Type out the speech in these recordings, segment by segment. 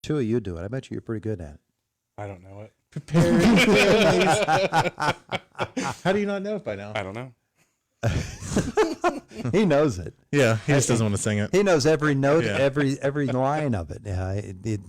Two of you do it. I bet you're pretty good at it. I don't know it. Preparing families. How do you not know it by now? I don't know. He knows it. Yeah, he just doesn't want to sing it. He knows every note, Yeah. every line of it.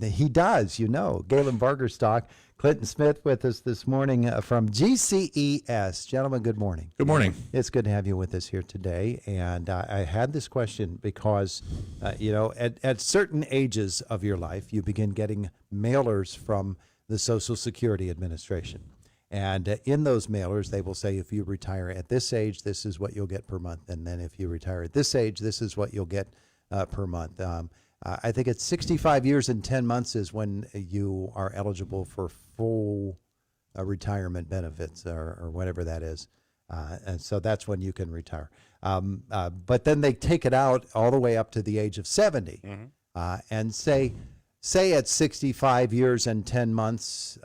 He does, Galen Bargerstock, Clint Smith with us this morning from GCES. Gentlemen, good morning. Good morning. It's good to have you with us here today. And I had this question because, at certain ages of your life, you begin getting mailers from the Social Security Administration. And in those mailers, they will say, if you retire at this age, this is what you'll get per month. And then if you retire at this age, this is what you'll get per month. I think it's 65 years and 10 months is when you are eligible for full retirement benefits or whatever that is. And so that's when you can retire. But then they take it out all the way up to the age of 70. Mm-hmm. And say at 65 years and 10 months,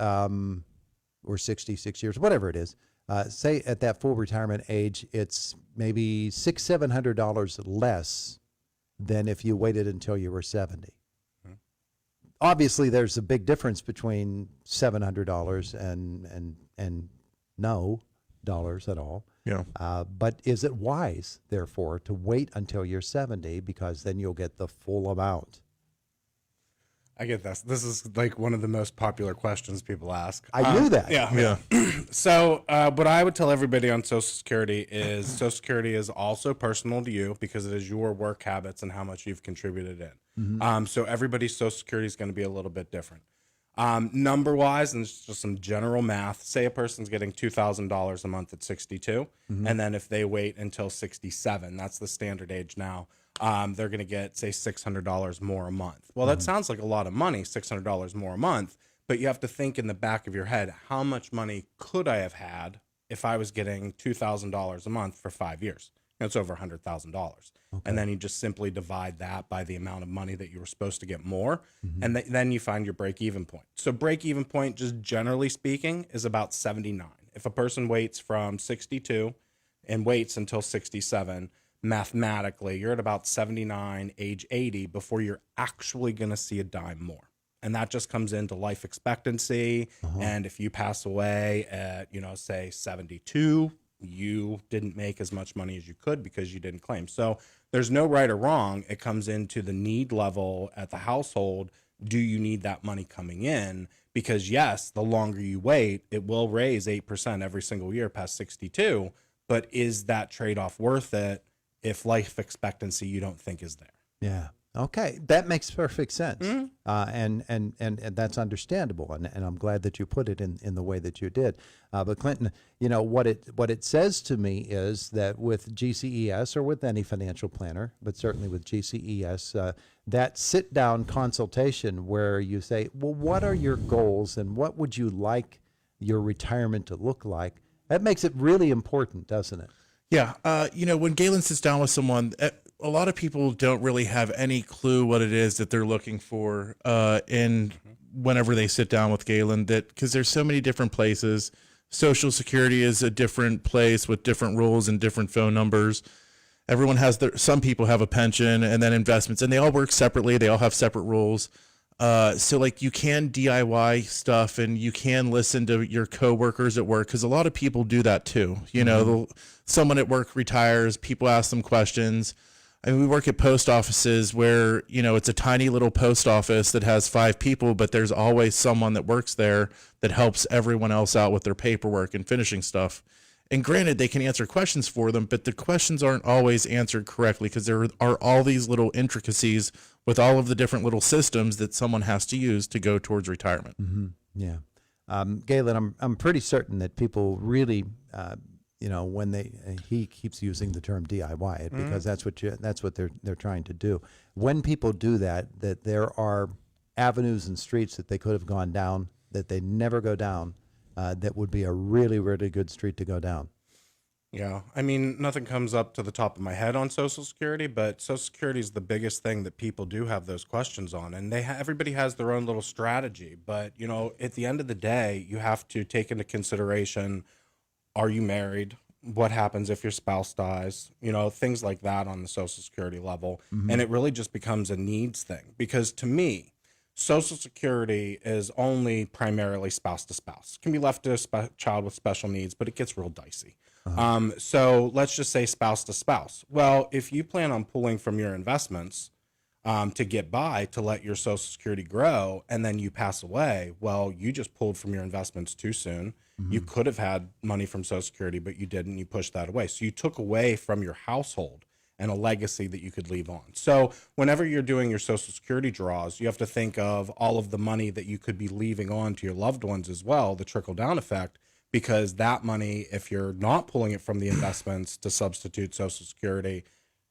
or 66 years, whatever it is, say at that full retirement age, it's maybe $600-700 less than if you waited until you were 70. Mm-hmm. Obviously, there's a big difference between $700 and no dollars at all. Yeah. But is it wise, therefore, to wait until you're 70 because then you'll get the full amount? I get this. This is like one of the most popular questions people ask. I knew that. Yeah. So what I would tell everybody on Social Security is Social Security is also personal to you because it is your work habits and how much you've contributed in. Mm-hmm. So everybody's Social Security is going to be a little bit different. Number wise, and it's just some general math, say a person's getting $2,000 a month at 62, mm-hmm. and then if they wait until 67, that's the standard age now, they're going to get, say, $600 more a month. Well, that sounds like a lot of money, $600 more a month, but you have to think in the back of your head, how much money could I have had if I was getting $2,000 a month for 5 years? That's over $100,000. Okay. And then you just simply divide that by the amount of money that you were supposed to get more, mm-hmm. and then you find your break-even point. So break-even point, just generally speaking, is about 79. If a person waits from 62 and waits until 67, mathematically, you're at about 79, age 80, before you're actually going to see a dime more. And that just comes into life expectancy. Uh-huh. And if you pass away at, say 72, you didn't make as much money as you could because you didn't claim. So there's no right or wrong. It comes into the need level at the household. Do you need that money coming in? Because yes, the longer you wait, it will raise 8% every single year past 62. But is that trade-off worth it if life expectancy you don't think is there? Yeah. Okay, that makes perfect sense, Mm-hmm. and that's understandable, and I'm glad that you put it in the way that you did. But Clinton, what it says to me is that with GCES or with any financial planner, but certainly with GCES, that sit-down consultation where you say, well, what are your goals and what would you like your retirement to look like? That makes it really important, doesn't it? Yeah. When Galen sits down with someone, a lot of people don't really have any clue what it is that they're looking for whenever they sit down with Galen, because there's so many different places. Social Security is a different place with different rules and different phone numbers. Everyone has some people have a pension and then investments, and they all work separately. They all have separate rules. So like you can DIY stuff and you can listen to your coworkers at work, because a lot of people do that too. Someone at work retires, people ask them questions. I mean, we work at post offices where, it's a tiny little post office that has 5 people, but there's always someone that works there that helps everyone else out with their paperwork and finishing stuff. And granted, they can answer questions for them, but the questions aren't always answered correctly because there are all these little intricacies with all of the different little systems that someone has to use to go towards retirement. Mm-hmm. Yeah. Galen, I'm pretty certain that people really, when he keeps using the term DIY it because that's what they're trying to do. When people do that there are avenues and streets that they could have gone down that they never go down. That would be a really, really good street to go down. Yeah. I mean, nothing comes up to the top of my head on Social Security, but Social Security is the biggest thing that people do have those questions on. And everybody has their own little strategy. But, at the end of the day, you have to take into consideration, are you married? What happens if your spouse dies? Things like that on the Social Security level. Mm-hmm. And it really just becomes a needs thing. Because to me, Social Security is only primarily spouse to spouse. It can be left to a child with special needs, but it gets real dicey. So let's just say spouse to spouse. Well, if you plan on pulling from your investments to get by, to let your Social Security grow, and then you pass away, well, you just pulled from your investments too soon. You could have had money from Social Security, but you didn't. You pushed that away. So you took away from your household and a legacy that you could leave on. So whenever you're doing your Social Security draws, you have to think of all of the money that you could be leaving on to your loved ones as well, the trickle down effect, because that money, if you're not pulling it from the investments to substitute Social Security,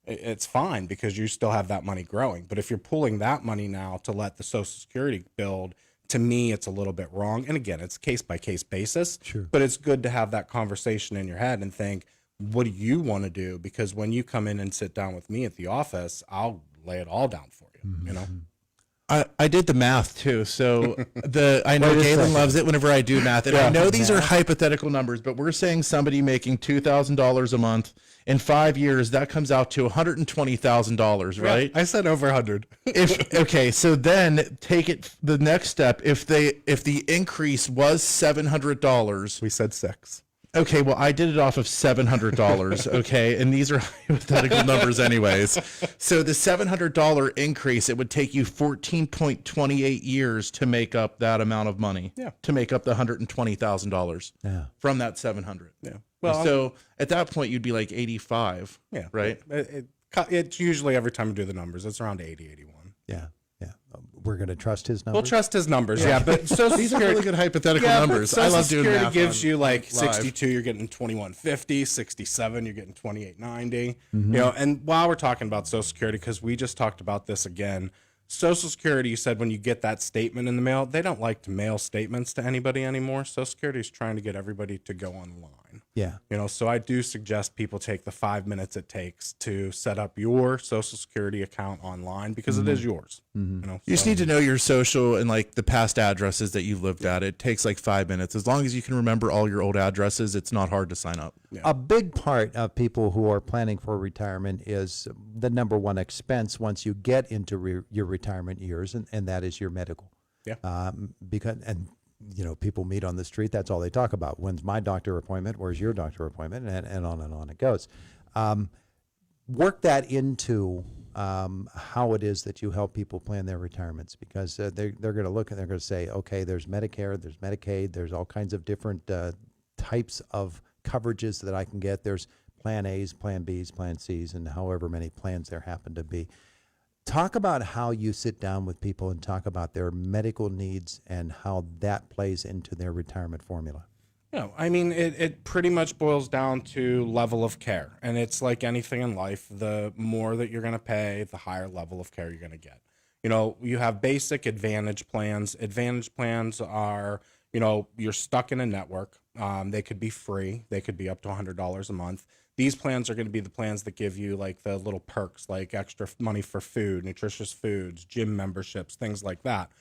it's fine because you still have that money growing. But if you're pulling that money now to let the Social Security build, to me, it's a little bit wrong. And again, it's case by case basis, Sure. but it's good to have that conversation in your head and think, what do you want to do? Because when you come in and sit down with me at the office, I'll lay it all down for you, you know? I did the math too. So I know Wait a Galen second. loves it whenever I do math. And I know these are hypothetical numbers, but we're saying somebody making $2,000 a month in 5 years, that comes out to $120,000, right? I said over 100. Okay, so then take it the next step. If the increase was $700, We said 6. okay, well, I did it off of $700, okay? And these are hypothetical numbers anyways. So the $700 increase, it would take you 14.28 years to make up that amount of money. Yeah. To make up the $120,000 Yeah. from that 700. Yeah. Well, So at that point, you'd be like 85, yeah. right? It's usually every time we do the numbers, it's around 80, 81. Yeah. Yeah. We're going to trust his numbers. We'll trust his numbers, yeah. But Social These are Security, really good hypothetical yeah, numbers. But I Social love doing Security math gives on you like live. 62, you're getting 2150, 67, you're getting 2890. You know, and while we're talking about Social Security, because we just talked about this again, Social Security, you said when you get that statement in the mail, they don't like to mail statements to anybody anymore. Social Security is trying to get everybody to go online. Yeah. You know, so I do suggest people take the 5 minutes it takes to set up your Social Security account online because it is yours. You know, You just need to know your social and like the past addresses that you've lived at. It takes like 5 minutes. As long as you can remember all your old addresses, it's not hard to sign up. A big part of people who are planning for retirement is the number one expense once you get into your retirement years, and that is your medical. Yeah. Because people meet on the street. That's all they talk about. When's my doctor appointment? Where's your doctor appointment? And on it goes. Work that into how it is that you help people plan their retirements, because they're going to look and they're going to say, okay, there's Medicare, there's Medicaid, there's all kinds of different types of coverages that I can get. There's Plan A's, Plan B's, Plan C's, and however many plans there happen to be. Talk about how you sit down with people and talk about their medical needs and how that plays into their retirement formula. Yeah, I mean, it pretty much boils down to level of care. And it's like anything in life, the more that you're going to pay, the higher level of care you're going to get. You know, you have basic Advantage plans. Advantage plans are, you're stuck in a network. They could be free. They could be up to $100 a month. These plans are going to be the plans that give you like the little perks, like extra money for food, nutritious foods, gym memberships, things like that.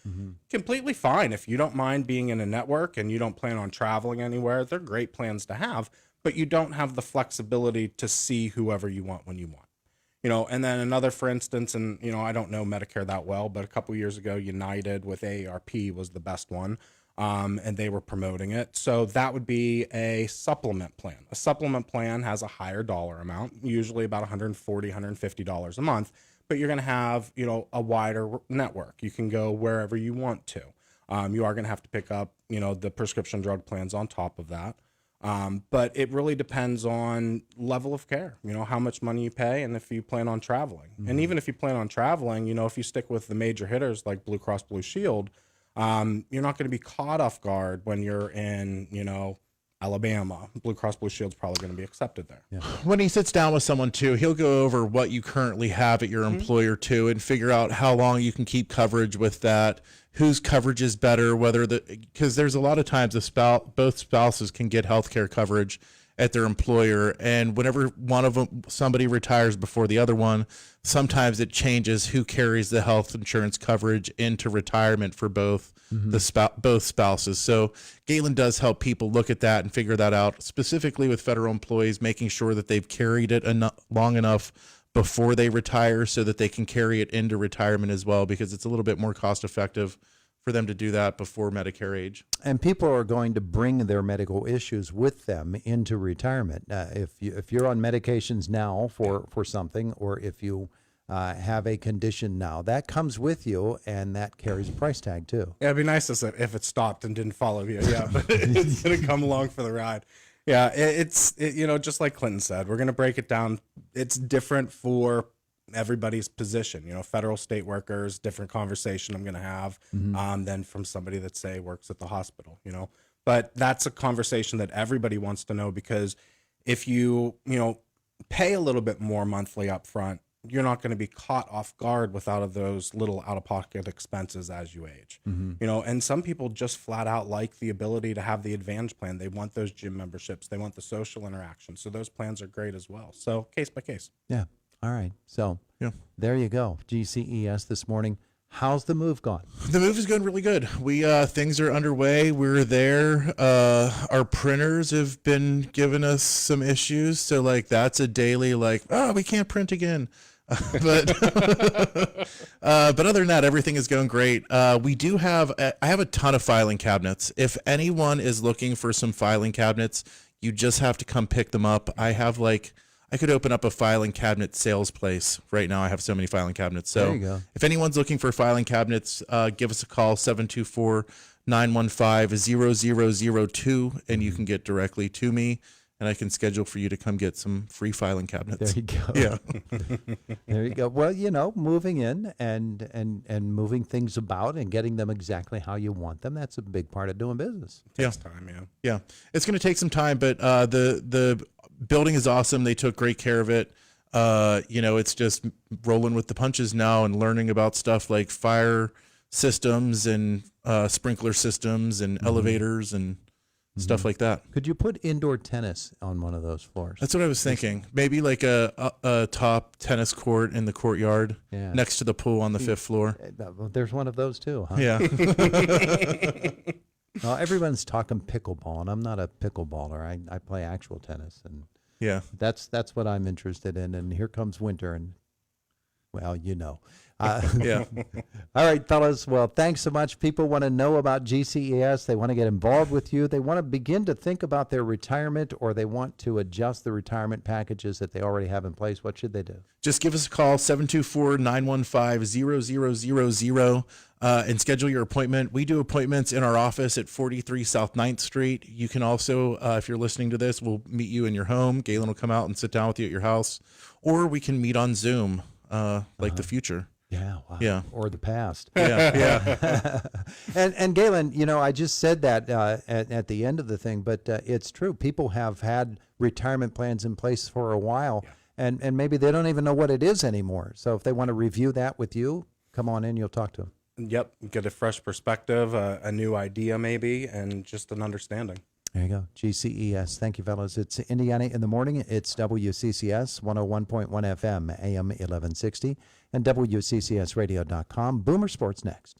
Completely fine. If you don't mind being in a network and you don't plan on traveling anywhere, they're great plans to have, but you don't have the flexibility to see whoever you want when you want. And then another, for instance, and, I don't know Medicare that well, but a couple years ago, United with AARP was the best one. And they were promoting it. So that would be a supplement plan. A supplement plan has a higher dollar amount, usually about $140, $150 a month, but you're going to have, a wider network. You can go wherever you want to. You are going to have to pick up, the prescription drug plans on top of that. But it really depends on level of care, how much money you pay and if you plan on traveling. And even if you plan on traveling, if you stick with the major hitters like Blue Cross Blue Shield, you're not going to be caught off guard when you're in, Alabama. Blue Cross Blue Shield's probably going to be accepted there. Yeah. When he sits down with someone too, he'll go over what you currently have at your employer too, and figure out how long you can keep coverage with that, whose coverage is better, because there's a lot of times both spouses can get health care coverage at their employer, and whenever somebody retires before the other one, sometimes it changes who carries the health insurance coverage into retirement for both both spouses. So Galen does help people look at that and figure that out, specifically with federal employees, making sure that they've carried it long enough before they retire so that they can carry it into retirement as well, because it's a little bit more cost effective for them to do that before Medicare age. And people are going to bring their medical issues with them into retirement. If you're on medications now for something, or if you have a condition now, that comes with you, and that carries a price tag too. Yeah, it'd be nice if it stopped and didn't follow you. Yeah, but it's gonna come along for the ride. Yeah, it's just like Clinton said, we're gonna break it down. It's different for everybody's position. Federal, state workers, different conversation I'm gonna have than from somebody that say works at the hospital. But that's a conversation that everybody wants to know, because if you pay a little bit more monthly up front, you're not going to be caught off guard without those little out-of-pocket expenses as you age. And some people just flat out like the ability to have the Advantage plan. They want those gym memberships. They want the social interaction. So those plans are great as well. So case by case. Yeah. All right. So there you go. GCES this morning. How's the move gone? The move is going really good. We things are underway. We're there. Our printers have been giving us some issues. So that's a daily we can't print again. But other than that, everything is going great. We do have I have a ton of filing cabinets. If anyone is looking for some filing cabinets, you just have to come pick them up. I have I could open up a filing cabinet sales place right now. I have so many filing cabinets. So there you go. If anyone's looking for filing cabinets, give us a call, 724-915-0002, and you can get directly to me, and I can schedule for you to come get some free filing cabinets. There you go. Yeah. There you go. Well, moving in and moving things about and getting them exactly how you want them, that's a big part of doing business. Takes time, yeah. Yeah. It's going to take some time, but the building is awesome. They took great care of it. It's just rolling with the punches now and learning about stuff like fire systems and sprinkler systems and elevators and stuff like that. Could you put indoor tennis on one of those floors? That's what I was thinking. Maybe a top tennis court in the courtyard next to the pool on the 5th floor. There's one of those too, huh? Yeah. Well, everyone's talking pickleball, and I'm not a pickleballer. I play actual tennis, and Yeah. that's what I'm interested in. And here comes winter, and well, Yeah. All right, fellas. Well, thanks so much. People want to know about GCES. They want to get involved with you. They want to begin to think about their retirement, or they want to adjust the retirement packages that they already have in place. What should they do? Just give us a call, 724-915-0000, and schedule your appointment. We do appointments in our office at 43 South 9th Street. You can also, if you're listening to this, we'll meet you in your home. Galen will come out and sit down with you at your house, or we can meet on Zoom, the future. Yeah, wow. Yeah. Or the past. Yeah. And Galen, I just said that at the end of the thing, but it's true. People have had retirement plans in place for a while, and maybe they don't even know what it is anymore. So if they want to review that with you, come on in, you'll talk to them. Yep, get a fresh perspective, a new idea maybe, and just an understanding. There you go. GCES. Thank you, fellas. It's Indiana in the Morning. It's WCCS 101.1 FM, AM 1160, and WCCSradio.com. Boomer Sports next.